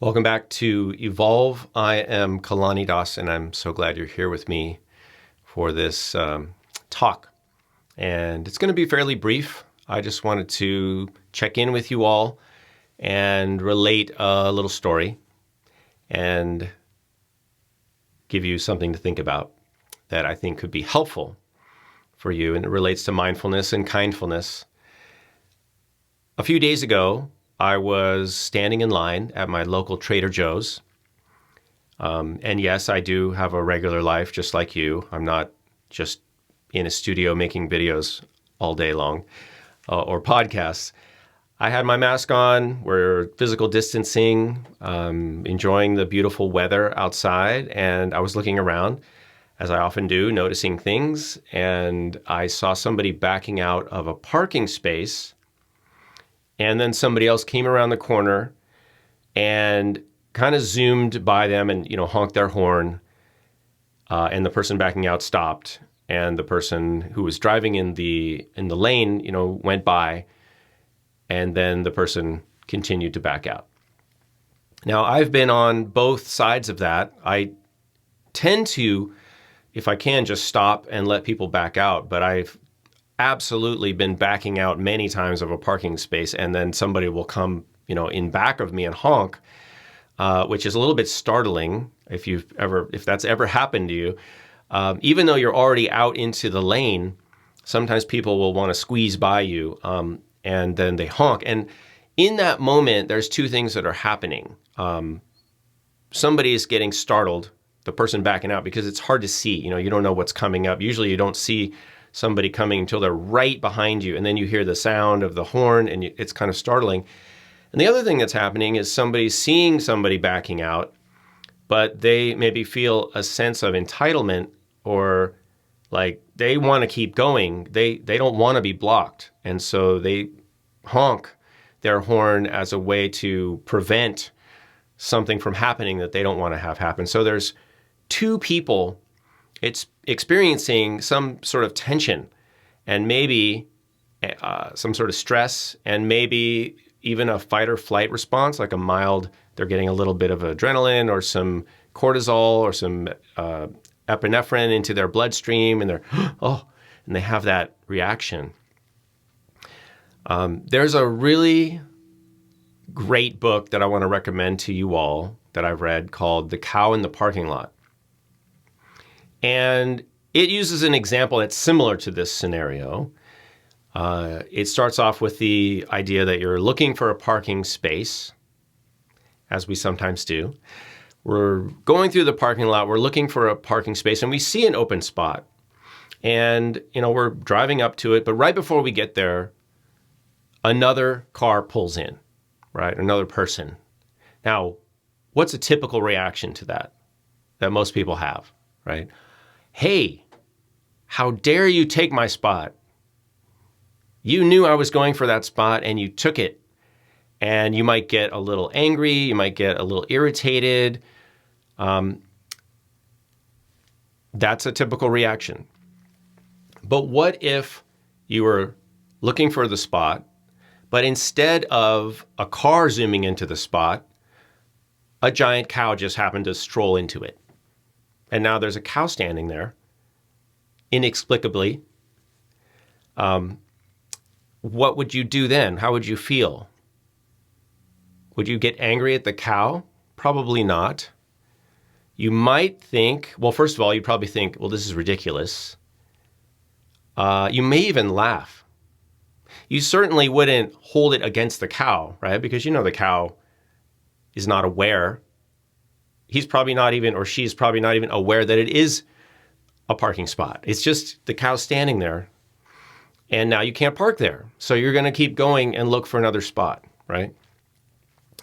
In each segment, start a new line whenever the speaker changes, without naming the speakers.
Welcome back to Evolve. I am Kalani Das, and I'm so glad you're here with me for this talk. And it's going to be fairly brief. I just wanted to check in with you all and relate a little story and give you something to think about that I think could be helpful for you. And it relates to mindfulness and kindfulness. A few days ago, I was standing in line at my local Trader Joe's. And yes, I do have a regular life just like you. I'm not just in a studio making videos all day long or podcasts. I had my mask on. We're physical distancing, enjoying the beautiful weather outside. And I was looking around, as I often do, noticing things. And I saw somebody backing out of a parking space. And then somebody else came around the corner and kind of zoomed by them and, honked their horn. And the person backing out stopped. And the person who was driving in the lane, went by. And then the person continued to back out. Now, I've been on both sides of that. I tend to, if I can, just stop and let people back out. But I've absolutely been backing out many times of a parking space, and then somebody will come, in back of me and honk, which is a little bit startling if that's ever happened to you. Even though you're already out into the lane, sometimes people will want to squeeze by you, and then they honk. And in that moment, there's two things that are happening. Somebody is getting startled, the person backing out, because it's hard to see. You don't know what's coming up. Usually you don't see somebody coming until they're right behind you, and then you hear the sound of the horn, and it's kind of startling. And the other thing that's happening is somebody's seeing somebody backing out, but they maybe feel a sense of entitlement, or like they want to keep going. They don't want to be blocked, and so they honk their horn as a way to prevent something from happening that they don't want to have happen. So there's two people it's experiencing some sort of tension and maybe some sort of stress and maybe even a fight or flight response, like they're getting a little bit of adrenaline or some cortisol or some epinephrine into their bloodstream, and and they have that reaction. There's a really great book that I want to recommend to you all that I've read called The Cow in the Parking Lot. And it uses an example that's similar to this scenario. It starts off with the idea that you're looking for a parking space, as we sometimes do. We're going through the parking lot, we're looking for a parking space, and we see an open spot. And, we're driving up to it, but right before we get there, another car pulls in, right? Another person. Now, what's a typical reaction to that most people have, right? Hey, how dare you take my spot? You knew I was going for that spot and you took it. And you might get a little angry, you might get a little irritated. That's a typical reaction. But what if you were looking for the spot, but instead of a car zooming into the spot, a giant cow just happened to stroll into it? And now there's a cow standing there, inexplicably. What would you do then? How would you feel? Would you get angry at the cow? Probably not. You might think, well, first of all, you'd probably think, well, this is ridiculous. You may even laugh. You certainly wouldn't hold it against the cow, right? Because the cow is not aware. He's probably not even, or she's probably not even aware that it is a parking spot. It's just the cow standing there. And now you can't park there. So you're going to keep going and look for another spot, right?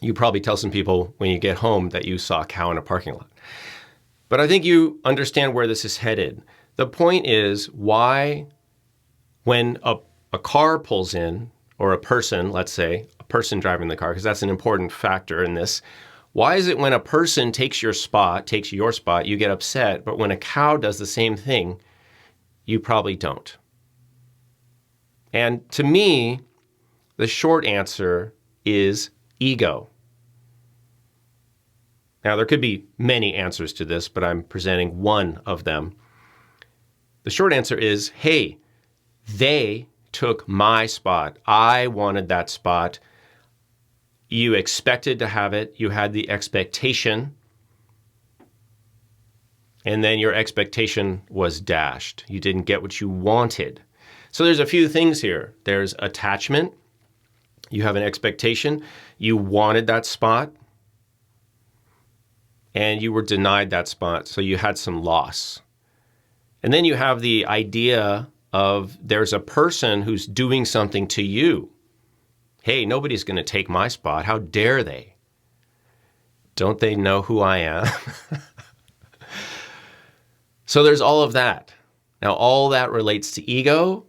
You probably tell some people when you get home that you saw a cow in a parking lot. But I think you understand where this is headed. The point is, why, when a car pulls in, or a person, let's say, a person driving the car, because that's an important factor in this, why is it when a person takes your spot, you get upset, but when a cow does the same thing, you probably don't? And to me, the short answer is ego. Now, there could be many answers to this, but I'm presenting one of them. The short answer is, hey, they took my spot. I wanted that spot. You expected to have it. You had the expectation. And then your expectation was dashed. You didn't get what you wanted. So there's a few things here. There's attachment. You have an expectation. You wanted that spot. And you were denied that spot. So you had some loss. And then you have the idea of there's a person who's doing something to you. Hey, nobody's going to take my spot. How dare they? Don't they know who I am? So there's all of that. Now, all that relates to ego,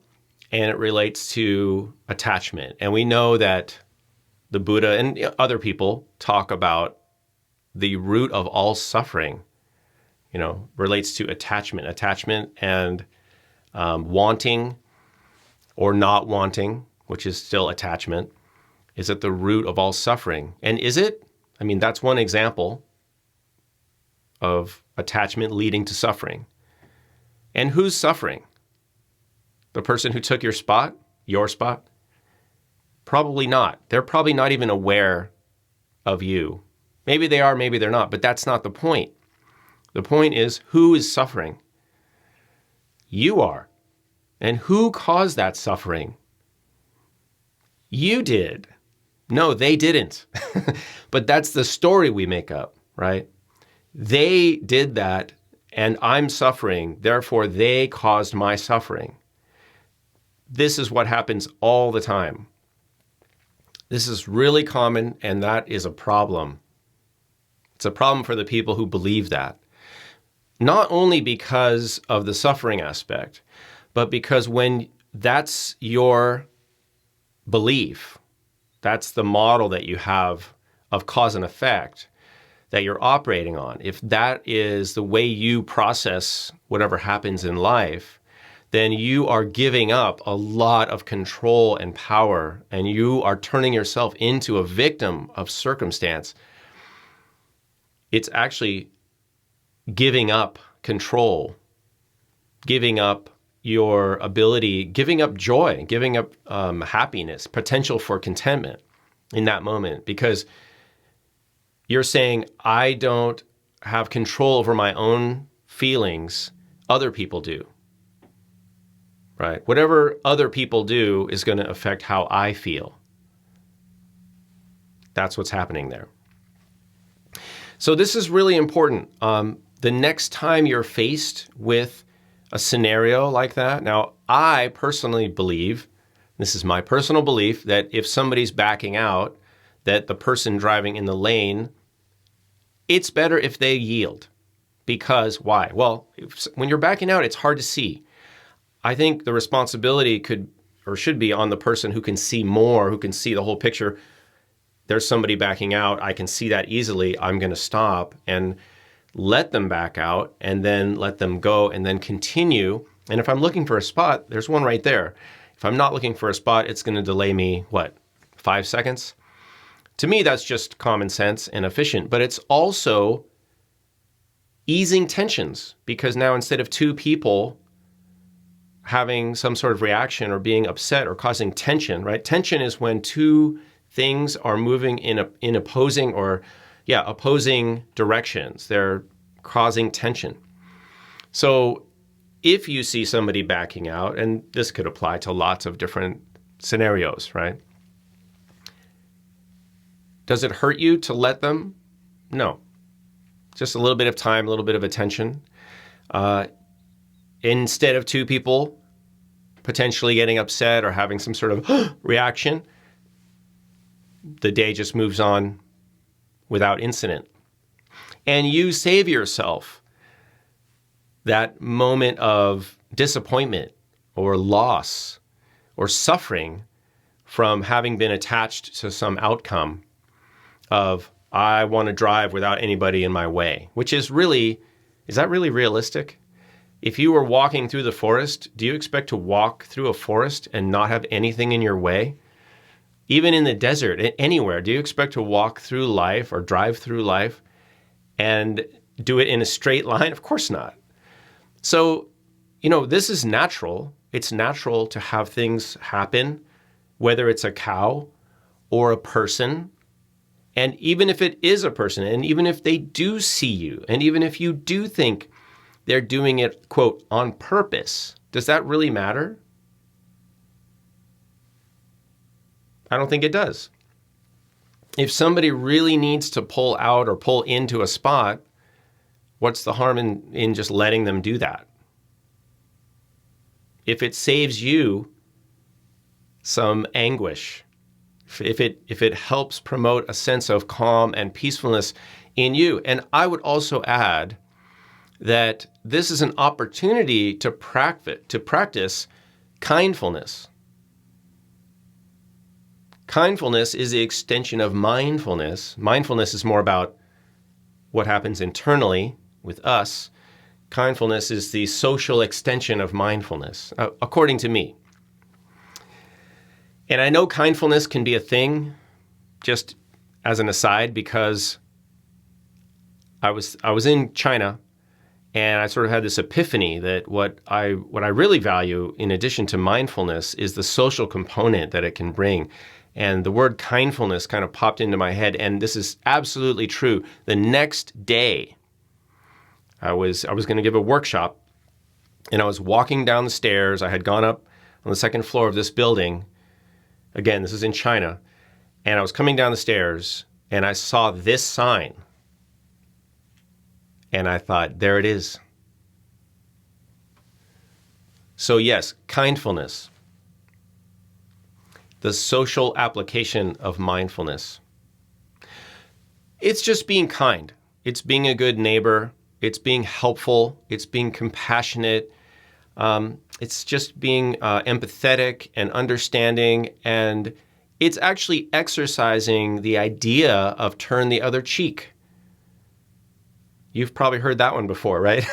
and it relates to attachment. And we know that the Buddha and other people talk about the root of all suffering, relates to attachment. Attachment and wanting or not wanting, which is still attachment, is at the root of all suffering. And is it? I mean, that's one example of attachment leading to suffering. And who's suffering? The person who took your spot? Your spot? Probably not. They're probably not even aware of you. Maybe they are, maybe they're not, but that's not the point. The point is, who is suffering? You are. And who caused that suffering? You did. No, they didn't. But that's the story we make up, right? They did that, and I'm suffering. Therefore, they caused my suffering. This is what happens all the time. This is really common, and that is a problem. It's a problem for the people who believe that. Not only because of the suffering aspect, but because when that's your belief, that's the model that you have of cause and effect that you're operating on. If that is the way you process whatever happens in life, then you are giving up a lot of control and power, and you are turning yourself into a victim of circumstance. It's actually giving up control, giving up your ability, giving up joy, giving up happiness, potential for contentment in that moment, because you're saying, I don't have control over my own feelings, other people do, right? Whatever other people do is going to affect how I feel. That's what's happening there. So this is really important. The next time you're faced with a scenario like that, now I personally believe, this is my personal belief, that if somebody's backing out, that the person driving in the lane, it's better if they yield. Because why? Well, when you're backing out, it's hard to see. I think the responsibility could or should be on the person who can see more, who can see the whole picture. There's somebody backing out. I can see that easily. I'm going to stop and let them back out and then let them go and then continue. And if I'm looking for a spot, there's one right there. If I'm not looking for a spot, it's going to delay me, 5 seconds? To me, that's just common sense and efficient, but it's also easing tensions, because now instead of two people having some sort of reaction or being upset or causing tension, right? Tension is when two things are moving in opposing opposing directions. They're causing tension. So if you see somebody backing out, and this could apply to lots of different scenarios, right? Does it hurt you to let them? No. Just a little bit of time, a little bit of attention. Instead of two people potentially getting upset or having some sort of reaction, the day just moves on without incident. And you save yourself that moment of disappointment or loss or suffering from having been attached to some outcome of, I want to drive without anybody in my way, which is that really realistic? If you were walking through the forest, do you expect to walk through a forest and not have anything in your way? Even in the desert, anywhere, do you expect to walk through life or drive through life and do it in a straight line? Of course not. So, this is natural. It's natural to have things happen, whether it's a cow or a person. And even if it is a person, and even if they do see you, and even if you do think they're doing it, quote, on purpose, does that really matter? I don't think it does. If somebody really needs to pull out or pull into a spot, what's the harm in just letting them do that? If it saves you some anguish, if it helps promote a sense of calm and peacefulness in you. And I would also add that this is an opportunity to practice kindfulness. Kindfulness is the extension of mindfulness. Mindfulness is more about what happens internally with us. Kindfulness is the social extension of mindfulness, according to me. And I know kindfulness can be a thing, just as an aside, because I was in China and I sort of had this epiphany that what I really value in addition to mindfulness is the social component that it can bring. And the word kindfulness kind of popped into my head, and this is absolutely true. The next day, I was going to give a workshop, and I was walking down the stairs. I had gone up on the second floor of this building. Again, this is in China. And I was coming down the stairs, and I saw this sign. And I thought, there it is. So yes, kindfulness. The social application of mindfulness. It's just being kind. It's being a good neighbor. It's being helpful. It's being compassionate. It's just being empathetic and understanding. And it's actually exercising the idea of turn the other cheek. You've probably heard that one before, right?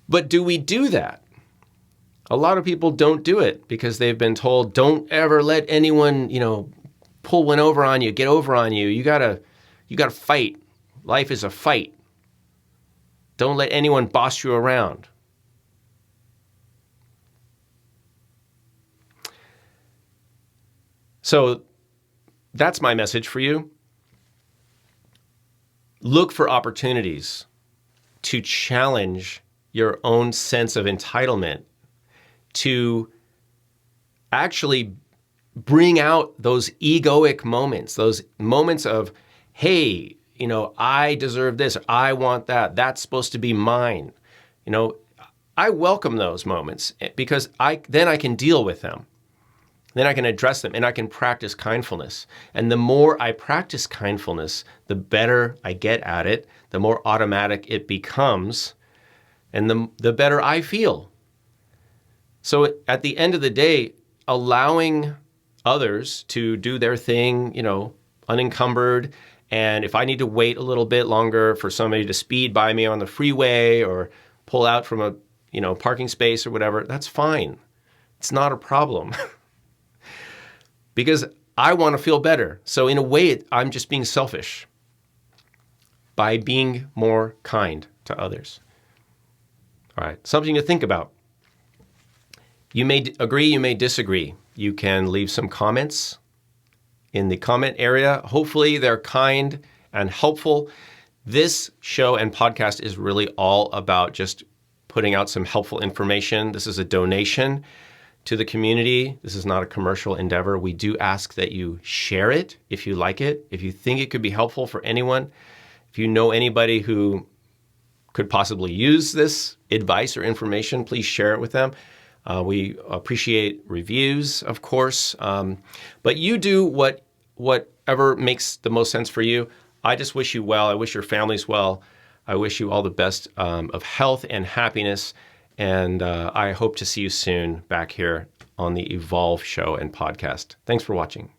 But do we do that? A lot of people don't do it because they've been told, don't ever let anyone, pull one over on you, get over on you. You gotta fight. Life is a fight. Don't let anyone boss you around. So that's my message for you. Look for opportunities to challenge your own sense of entitlement, to actually bring out those egoic moments, those moments of, hey, I deserve this, I want that, that's supposed to be mine. I welcome those moments because then I can deal with them. Then I can address them and I can practice kindfulness. And the more I practice kindfulness, the better I get at it, the more automatic it becomes, and the better I feel. So at the end of the day, allowing others to do their thing, unencumbered, and if I need to wait a little bit longer for somebody to speed by me on the freeway or pull out from a, parking space or whatever, that's fine. It's not a problem. Because I want to feel better. So in a way, I'm just being selfish by being more kind to others. All right, something to think about. You may agree, you may disagree. You can leave some comments in the comment area. Hopefully they're kind and helpful. This show and podcast is really all about just putting out some helpful information. This is a donation to the community. This is not a commercial endeavor. We do ask that you share it if you like it, if you think it could be helpful for anyone. If you know anybody who could possibly use this advice or information, please share it with them. We appreciate reviews, of course, but you do whatever makes the most sense for you. I just wish you well. I wish your families well. I wish you all the best of health and happiness. And I hope to see you soon back here on the Evolve show and podcast. Thanks for watching.